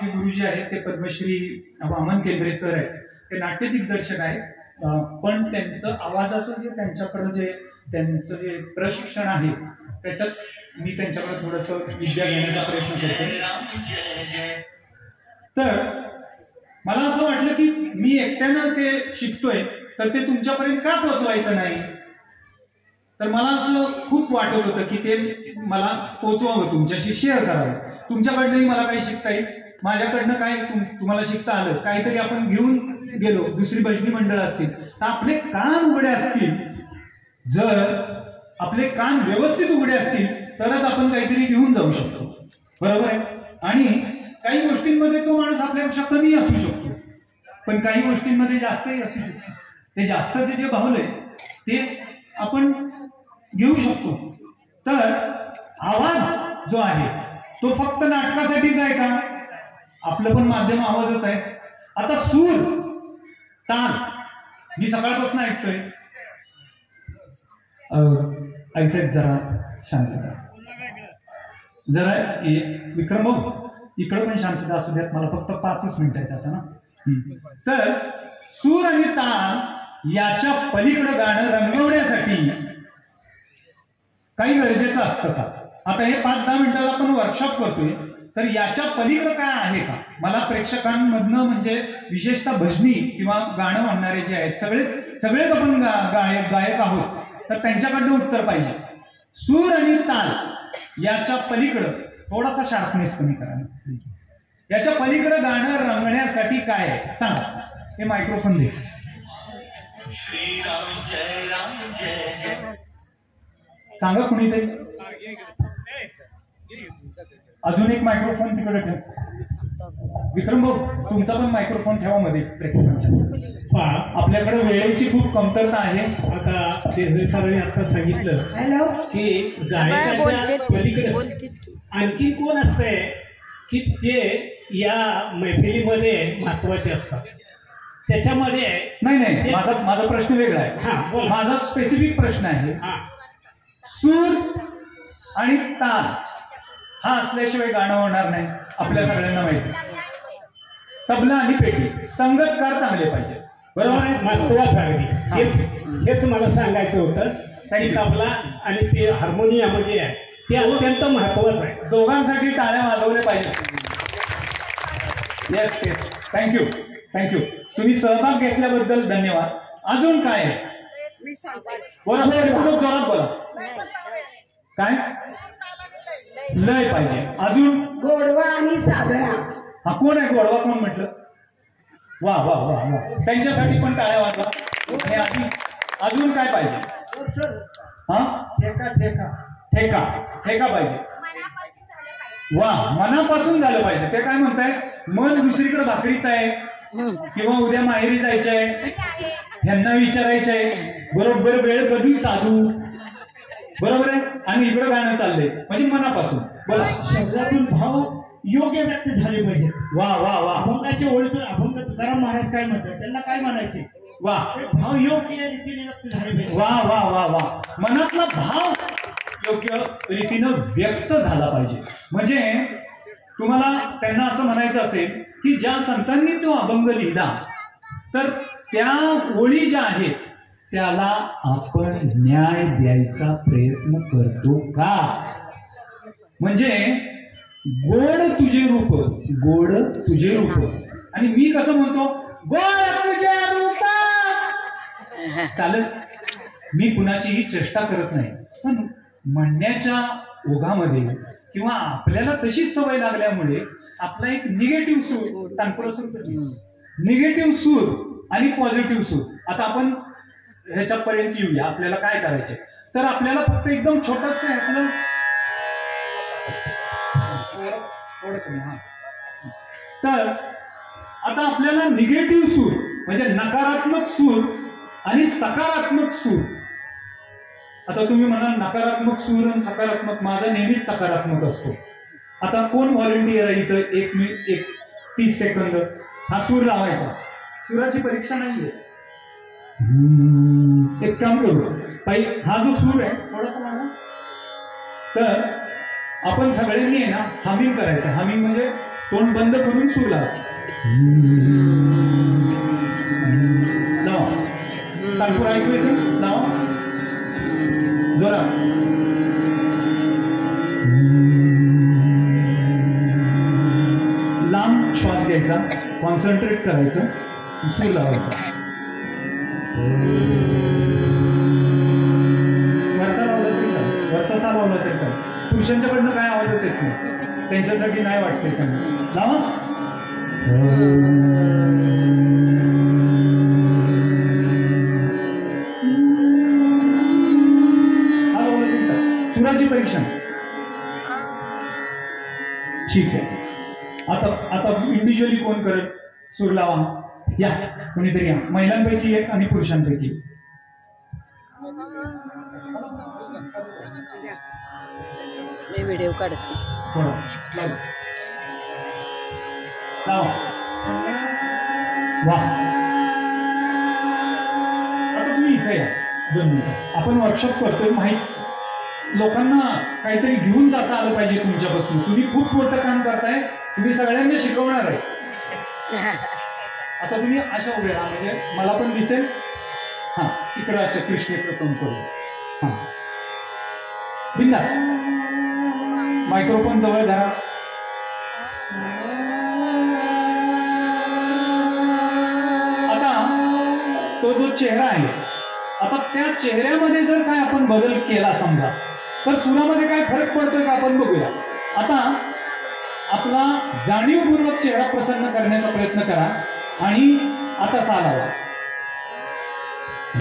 जे गुरुजी आहेत ते पद्मश्री वामन केंद्रे सर आहेत, ते नाट्य दिग्दर्शक आहेत, पण त्यांचं आवाजाचं जे त्यांच्याकडे जे त्यांचं जे प्रशिक्षण आहे त्याच्यात मी त्यांच्याकडे थोडंसं विद्या घेण्याचा प्रयत्न करतो. तर मला असं वाटलं की मी एकट्यानं ते शिकतोय तर ते तुमच्यापर्यंत का पोहोचवायचं नाही. तर मला असं खूप वाटत होतं की ते मला पोचवावं, तुमच्याशी शेअर करावं. तुमच्याकडनंही मला काही शिकता येईल, माझ्याकडनं काय तुम्हाला शिकता आलं, काहीतरी आपण घेऊन गेलो, दुसरी भजनी मंडळ असतील तर आपले कान उघडे असतील, जर आपले कान व्यवस्थित उघडे असतील तरच आपण काहीतरी घेऊन जाऊ शकतो. बरोबर आहे. आणि काही गोष्टींमध्ये तो माणूस आपल्यापेक्षा कमी असू शकतो, पण काही गोष्टींमध्ये जास्तही असू शकतो. ते जास्तचे जे भावलंय ते आपण घेऊ शकतो. तर आवाज जो आहे तो फक्त नाटकासाठीच आहे का? आपलं पण माध्यम आवाजच आहे. आता सूर ताल मी सकाळपासून ऐकतोय. ऐकत जरा शांतता, जरा विक्रम भाऊ इकडं पण शांतता असू द्यात, मला फक्त 5 मिनिटाचा आता ना. तर सूर आणि ताल याच्या पलीकडे गाणं रंगवण्यासाठी काही गरजेचं असतं का? आता हे 5-10 मिनिटाला आपण वर्कशॉप करतोय, तर याच्या पलीकडे काय आहे का? मला प्रेक्षकांमधनं म्हणजे विशेषतः भजनी किंवा गाणं म्हणणारे जे आहेत सगळेच आपण गायक आहोत, तर त्यांच्याकडनं उत्तर पाहिजे. सूर आणि ताल याच्या पलीकडं थोडासा शार्पनेस कमी करा. याच्या पलीकडे गाणं रंगण्यासाठी काय आहे सांगा. हे मायक्रोफोन दे. सांगा कुणीतरी. अजून एक मायक्रोफोन तिकडे ठेव. विक्रम भाऊ तुमचा पण मायक्रोफोन ठेवा मध्ये प्रेक्षकांच्या. आपल्याकडे वेळेची खूप कमतरता आहे. आता ते सरांनी आता सांगितलं की गायकाच्या पलीकडे आणखी कोण असतंय की ते या मैफिलीमध्ये महत्वाचे असतात. त्याच्यामध्ये नाही माझा प्रश्न वेगळा आहे. माझा स्पेसिफिक प्रश्न आहे. सूर आणि ताल हा असल्याशिवाय गाणं होणार नाही. आपल्या सगळ्यांना माहिती. तबला आणि पेटी संगतकार चांगले पाहिजे. बरोबर आहे. महत्वाचं आहे. हेच मला सांगायचं होतं. काही तबला आणि ते हार्मोनियम जे आहे ते अत्यंत महत्वाचं आहे. दोघांसाठी टाळ्या वाजवल्या पाहिजे. Yes yes. थँक्यू. तुम्ही सहभाग घेतल्याबद्दल धन्यवाद. अजून काय आहे? बोला जोरात बोला. काय लय पाहिजे. अजून गोडवा आणि साधना. हा कोण आहे गोडवा? कोण म्हटलं? वा वा वा वा. त्यांच्यासाठी पण टाळ्या वाजवा. अजून काय पाहिजे? हा ठेका पाहिजे. वा मनापासून झालं पाहिजे. ते काय म्हणताय? मन दुसरीकडे भाकरीत आहे किंवा उद्या माहेरी जायचंय, ह्यांना विचारायचंय, बरोबर वेळ कधी साधू, बरोबर आहे, आणि इकडं गाणं चाललंय म्हणजे मनापासून. बोला. शब्दातून भाव योग्य व्यक्त झाले पाहिजे. वा वा वा. अभंगाच्या ओळीतून अभंग तुकाराम महाराज काय म्हणतात, त्यांना काय म्हणायचे? वा. भाव योग्य रीतीने व्यक्त झाले पाहिजे. वा वा वा वा. मनातला भाव योग्य रीतीनं व्यक्त झाला पाहिजे. म्हणजे तुम्हाला त्यांना असं म्हणायचं असेल की ज्या संतांनी तो अभंग लिहिला तर त्या ओळी ज्या आहेत त्याला आपण न्याय द्यायचा प्रयत्न करतो का? म्हणजे गोड तुझे रूप. आणि मी कसं म्हणतो? गोड तुझे रूप. चालेल. मी कुणाचीही चेष्टा करत नाही, पण म्हणण्याच्या ओघामध्ये किंवा आपल्याला तशीच सवय लागल्यामुळे आपला एक निगेटिव्ह सूर, निगेटिव्ह सूर आणि पॉझिटिव्ह सूर. आता आपण ह्याच्यापर्यंत येऊया. आपल्याला काय करायचे? तर आपल्याला फक्त एकदम छोटस आपलं तर आता आपल्याला निगेटिव्ह सूर म्हणजे नकारात्मक सूर आणि सकारात्मक सूर. आता तुम्ही म्हणाल नकारात्मक सूर आणि सकारात्मक. माझा नेहमीच सकारात्मक असतो. आता कोण व्हॉलेंटियर आहे इथं? 30 सेकंद हा सूर लावायचा. सुराची परीक्षा नाहीये. एक काम करू ताई, हा जो सूर आहे थोडासा लावा. तर आपण सगळ्यांनी आहे ना हमिंग करायचं. हमिंग म्हणजे तोंड बंद करून सूर लावा. लावा. तानपूर ऐकू येते? लावा जोरा. लांब श्वास घ्यायचा, कॉन्सन्ट्रेट करायचं, सूर लावायचा. वरचा लावला तरी चालेल, वरचा सा लावला तरी चालेल. पुरुषांच्याकडनं काय आवाजच येत नाही, त्यांच्यासाठी नाही वाटतंय त्यांना. लावा. हा लावला तरी चालेल. सुराची परीक्षा. ठीक आहे. आता इंडिव्हिज्युअली कोण करेल? सूर लावा. या कोणीतरी या, महिलांपैकी एक आणि पुरुषांपैकी. मी व्हिडिओ काढते. वा. आता तुम्ही इथे या 2 मिनिटं. आपण वर्कशॉप करतोय, माहीत लोकांना काहीतरी घेऊन जाता आलं पाहिजे तुमच्यापासून. तुम्ही खूप मोठं काम करताय, तुम्ही सगळ्यांना शिकवणार आहे. आता तुम्ही अशा उभे राहा, म्हणजे मला पण दिसेल. हा, इकडं अशा कृष्णेकडे तोंड करू. हा, बिंदास. मायक्रोफोन जवळ धरा. आता तो जो चेहरा आहे, आता त्या चेहऱ्यामध्ये जर काय आपण बदल केला समजा, तर सुरामध्ये काय फरक पडतोय का आपण बघूया. आता आपला जाणीवपूर्वक चेहरा प्रसन्न करण्याचा प्रयत्न करा आणि आता सा लावा.